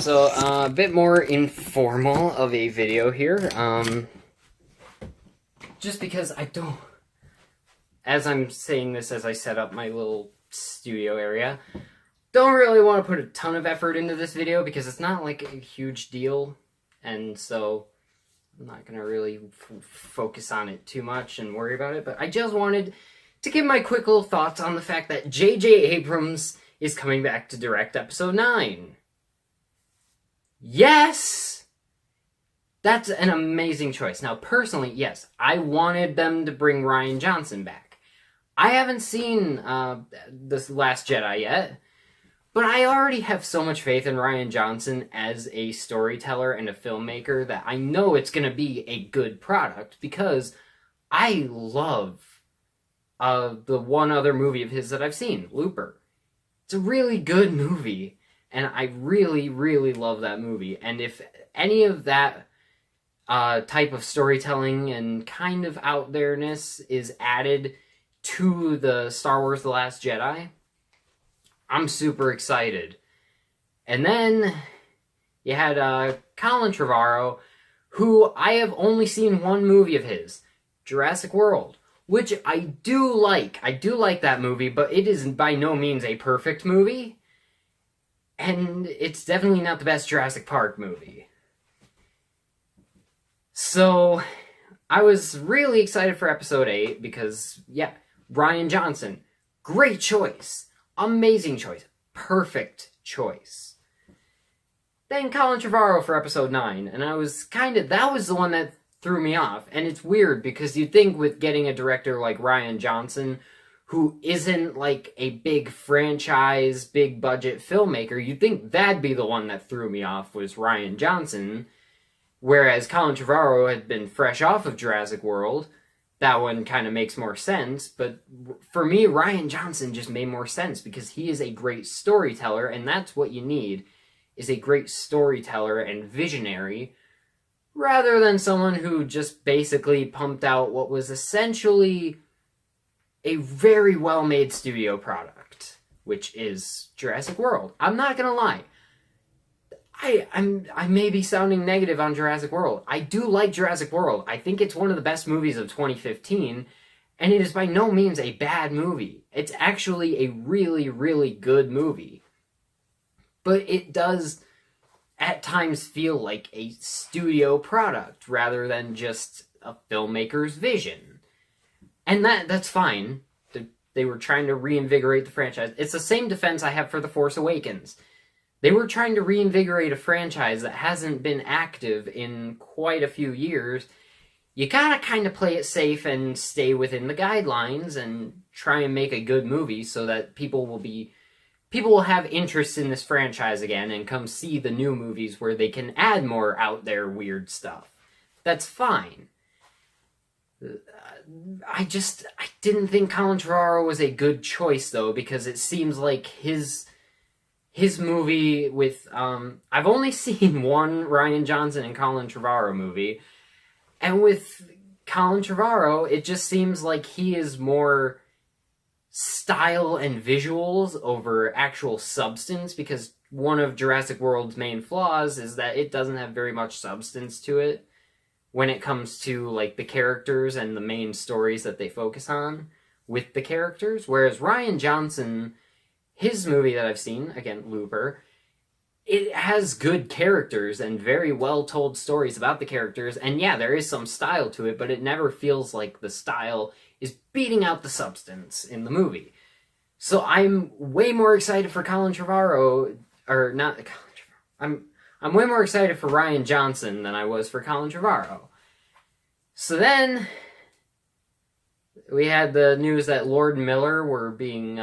So, a bit more informal of a video here, just because I don't, as I'm saying this as I set up my little studio area, don't really want to put a ton of effort into this video because it's not like a huge deal, and so I'm not going to really focus on it too much and worry about it, but I just wanted to give my quick little thoughts on the fact that J.J. Abrams is coming back to direct episode 9. Yes! That's an amazing choice. Now, personally, yes, I wanted them to bring Rian Johnson back. I haven't seen this Last Jedi yet, but I already have so much faith in Rian Johnson as a storyteller and a filmmaker that I know it's going to be a good product because I love the one other movie of his that I've seen, Looper. It's a really good movie. And I really, really love that movie. And if any of that type of storytelling and kind of out there-ness is added to the Star Wars The Last Jedi, I'm super excited. And then you had Colin Trevorrow, who I have only seen one movie of his, Jurassic World, which I do like. I do like that movie, but it is by no means a perfect movie. And it's definitely not the best Jurassic Park movie. So, I was really excited for episode 8 because, yeah, Rian Johnson, great choice. Amazing choice. Perfect choice. Then Colin Trevorrow for episode 9, and I was that was the one that threw me off. And it's weird because you'd think with getting a director like Rian Johnson, who isn't like a big franchise, big budget filmmaker, you'd think that'd be the one that threw me off was Rian Johnson. Whereas Colin Trevorrow had been fresh off of Jurassic World. That one kind of makes more sense. But for me, Rian Johnson just made more sense because he is a great storyteller, and that's what you need, is a great storyteller and visionary, rather than someone who just basically pumped out what was essentially a very well-made studio product, which is Jurassic World. I'm not gonna lie. I may be sounding negative on Jurassic World. I do like Jurassic World. I think it's one of the best movies of 2015, and it is by no means a bad movie. It's actually a really, really good movie. But it does, at times, feel like a studio product, rather than just a filmmaker's vision. And that's fine. They were trying to reinvigorate the franchise. It's the same defense I have for The Force Awakens. They were trying to reinvigorate a franchise that hasn't been active in quite a few years. You gotta kind of play it safe and stay within the guidelines and try and make a good movie so that people will have interest in this franchise again and come see the new movies where they can add more out there weird stuff. That's fine. I didn't think Colin Trevorrow was a good choice, though, because it seems like his movie with, I've only seen one Rian Johnson and Colin Trevorrow movie, and with Colin Trevorrow, it just seems like he is more style and visuals over actual substance, because one of Jurassic World's main flaws is that it doesn't have very much substance to it when it comes to, like, the characters and the main stories that they focus on with the characters, whereas Rian Johnson, his movie that I've seen, again, Looper, it has good characters and very well-told stories about the characters, and yeah, there is some style to it, but it never feels like the style is beating out the substance in the movie. So I'm way more excited for Colin Trevorrow, or not Colin Trevorrow, I'm way more excited for Rian Johnson than I was for Colin Trevorrow. So then, we had the news that Lord and Miller were being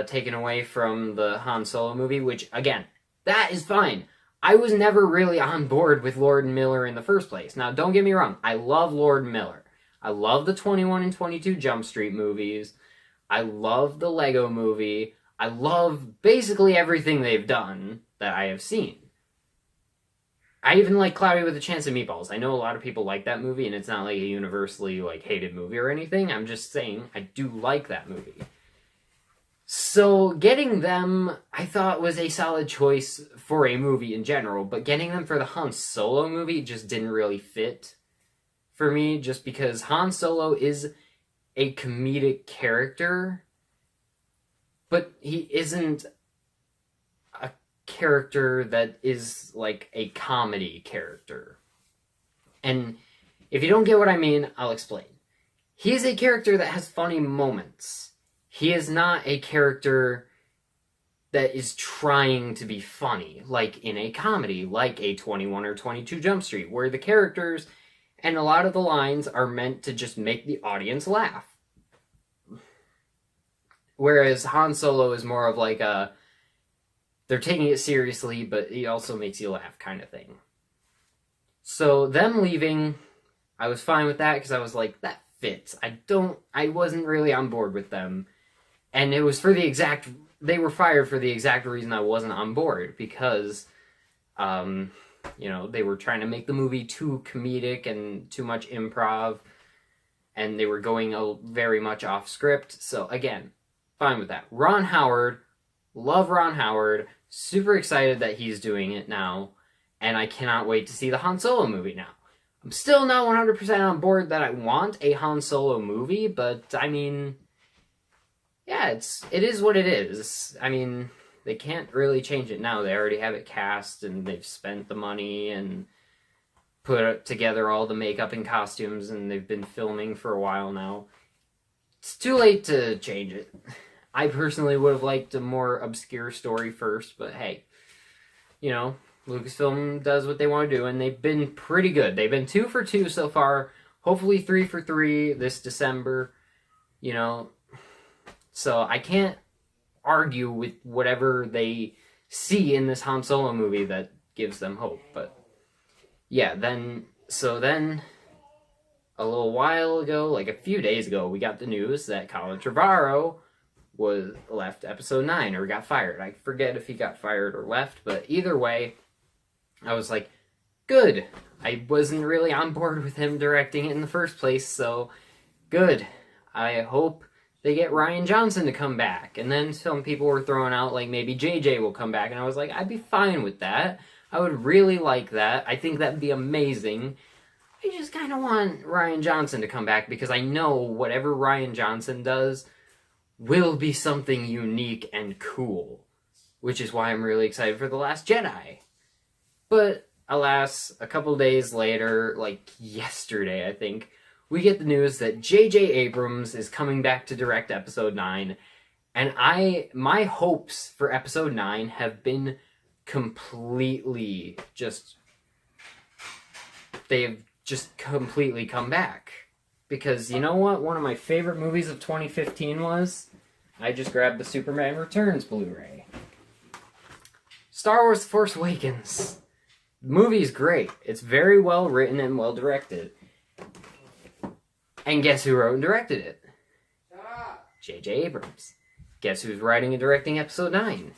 taken away from the Han Solo movie, which, again, that is fine. I was never really on board with Lord and Miller in the first place. Now, don't get me wrong, I love Lord and Miller. I love the 21 and 22 Jump Street movies. I love the Lego movie. I love basically everything they've done that I have seen. I even like Cloudy with a Chance of Meatballs. I know a lot of people like that movie, and it's not like a universally hated movie or anything. I'm just saying, I do like that movie. So getting them, I thought, was a solid choice for a movie in general, but getting them for the Han Solo movie just didn't really fit for me, just because Han Solo is a comedic character, but he isn't a character that is like a comedy character. And if you don't get what I mean, I'll explain. He is a character that has funny moments. He is not a character that is trying to be funny, like in a comedy, like a 21 or 22 Jump Street, where the characters and a lot of the lines are meant to just make the audience laugh. Whereas Han Solo is more of like a, they're taking it seriously, but he also makes you laugh kind of thing. So them leaving, I was fine with that because I was like, that fits. I wasn't really on board with them. And it was for the exact, they were fired for the exact reason I wasn't on board, because, they were trying to make the movie too comedic and too much improv, and they were going very much off script. So again, fine with that. Ron Howard, love Ron Howard, super excited that he's doing it now, and I cannot wait to see the Han Solo movie now. I'm still not 100% on board that I want a Han Solo movie, but I mean, yeah, it is what it is. I mean, they can't really change it now. They already have it cast, and they've spent the money and put together all the makeup and costumes, and they've been filming for a while now. It's too late to change it. I personally would have liked a more obscure story first, but hey, Lucasfilm does what they want to do, and they've been pretty good. They've been 2 for 2 so far, hopefully 3 for 3 this December, So I can't argue with whatever they see in this Han Solo movie that gives them hope. But yeah, then a little while ago, like a few days ago, we got the news that Colin Trevorrow left episode 9, or got fired. I forget if he got fired or left, but either way, I was like, good. I wasn't really on board with him directing it in the first place, so good. I hope they get Rian Johnson to come back. And then some people were throwing out, like, maybe JJ will come back, and I was like, I'd be fine with that. I would really like that. I think that'd be amazing. I just kind of want Rian Johnson to come back, because I know whatever Rian Johnson does will be something unique and cool, which is why I'm really excited for The Last Jedi. But alas, a couple days later, like yesterday I think, we get the news that J.J. Abrams is coming back to direct episode 9, and my hopes for episode 9 have been completely they've just completely come back. Because you know what one of my favorite movies of 2015 was? I just grabbed the Superman Returns Blu-ray. Star Wars The Force Awakens. The movie's great. It's very well written and well directed. And guess who wrote and directed it? J.J. Abrams. Guess who's writing and directing episode 9?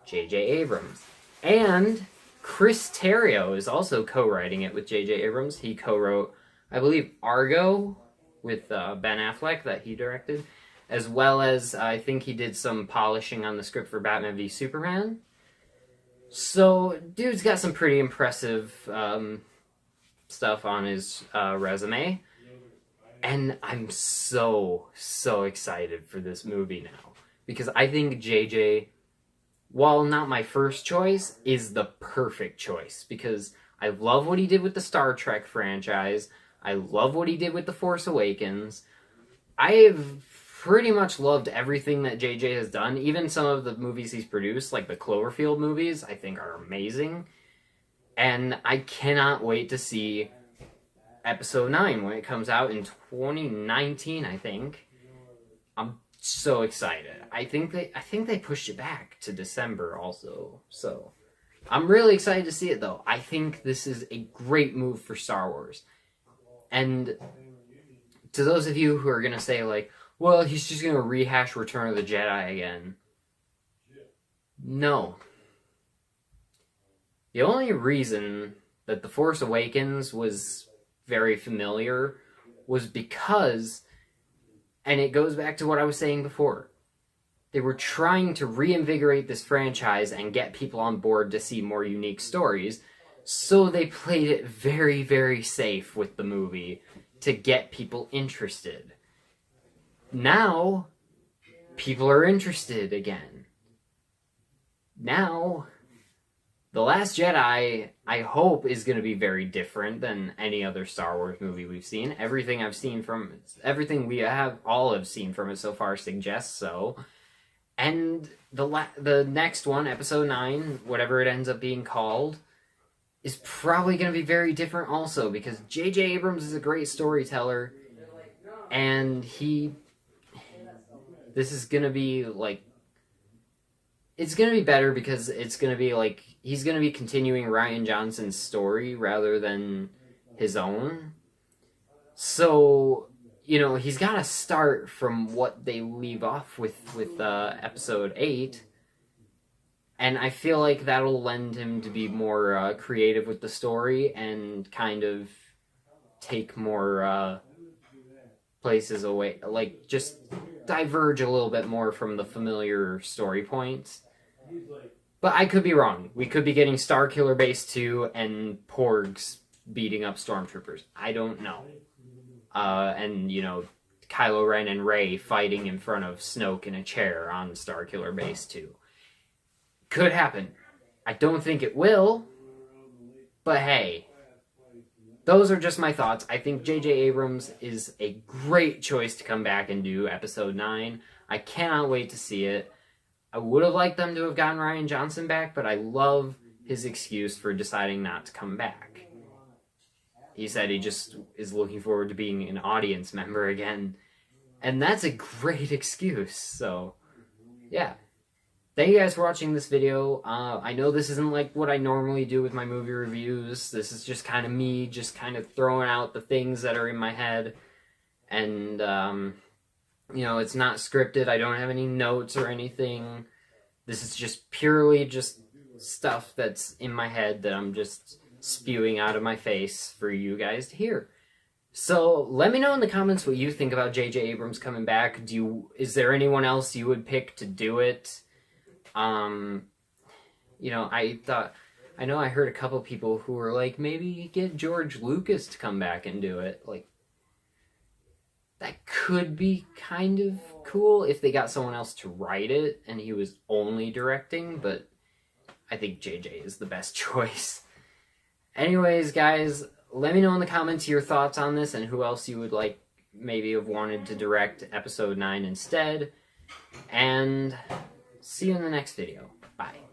J.J. Abrams. And Chris Terrio is also co-writing it with J.J. Abrams. He co-wrote, I believe, Argo with Ben Affleck that he directed, as well as I think he did some polishing on the script for Batman v Superman. So, dude's got some pretty impressive stuff on his resume. And I'm so excited for this movie now. Because I think JJ, while not my first choice, is the perfect choice. Because I love what he did with the Star Trek franchise. I love what he did with The Force Awakens. I've pretty much loved everything that JJ has done. Even some of the movies he's produced, like the Cloverfield movies, I think are amazing. And I cannot wait to see episode 9 when it comes out in 2019, I think. I'm so excited. I think they pushed it back to December also. So I'm really excited to see it though. I think this is a great move for Star Wars. And to those of you who are going to say like, well, he's just going to rehash Return of the Jedi again. No. The only reason that The Force Awakens was very familiar was because, and it goes back to what I was saying before, they were trying to reinvigorate this franchise and get people on board to see more unique stories, so they played it very, very safe with the movie to get people interested. Now, people are interested again. Now, The Last Jedi, I hope, is going to be very different than any other Star Wars movie we've seen. Everything we have all have seen from it so far suggests so. And the next one, Episode 9, whatever it ends up being called, is probably going to be very different also, because J.J. Abrams is a great storyteller, and this is going to be, like, it's going to be better because it's going to be, like, he's going to be continuing Rian Johnson's story rather than his own. So, you know, he's got to start from what they leave off with Episode 8, and I feel like that'll lend him to be more creative with the story and kind of take more places away, like, just diverge a little bit more from the familiar story points. But I could be wrong. We could be getting Starkiller Base 2 and Porgs beating up stormtroopers. I don't know. And, you know, Kylo Ren and Rey fighting in front of Snoke in a chair on Starkiller Base 2. Could happen. I don't think it will, but hey, those are just my thoughts. I think J.J. Abrams is a great choice to come back and do Episode 9. I cannot wait to see it. I would have liked them to have gotten Rian Johnson back, but I love his excuse for deciding not to come back. He said he just is looking forward to being an audience member again, and that's a great excuse, so yeah. Thank you guys for watching this video. I know this isn't like what I normally do with my movie reviews. This is just kind of me, just kind of throwing out the things that are in my head. And, you know, it's not scripted. I don't have any notes or anything. This is just purely just stuff that's in my head that I'm just spewing out of my face for you guys to hear. So let me know in the comments what you think about J.J. Abrams coming back. Is there anyone else you would pick to do it? You know, I know I heard a couple people who were like, maybe get George Lucas to come back and do it. Like, that could be kind of cool if they got someone else to write it and he was only directing, but I think JJ is the best choice. Anyways, guys, let me know in the comments your thoughts on this and who else you would like maybe have wanted to direct Episode 9 instead. And see you in the next video. Bye.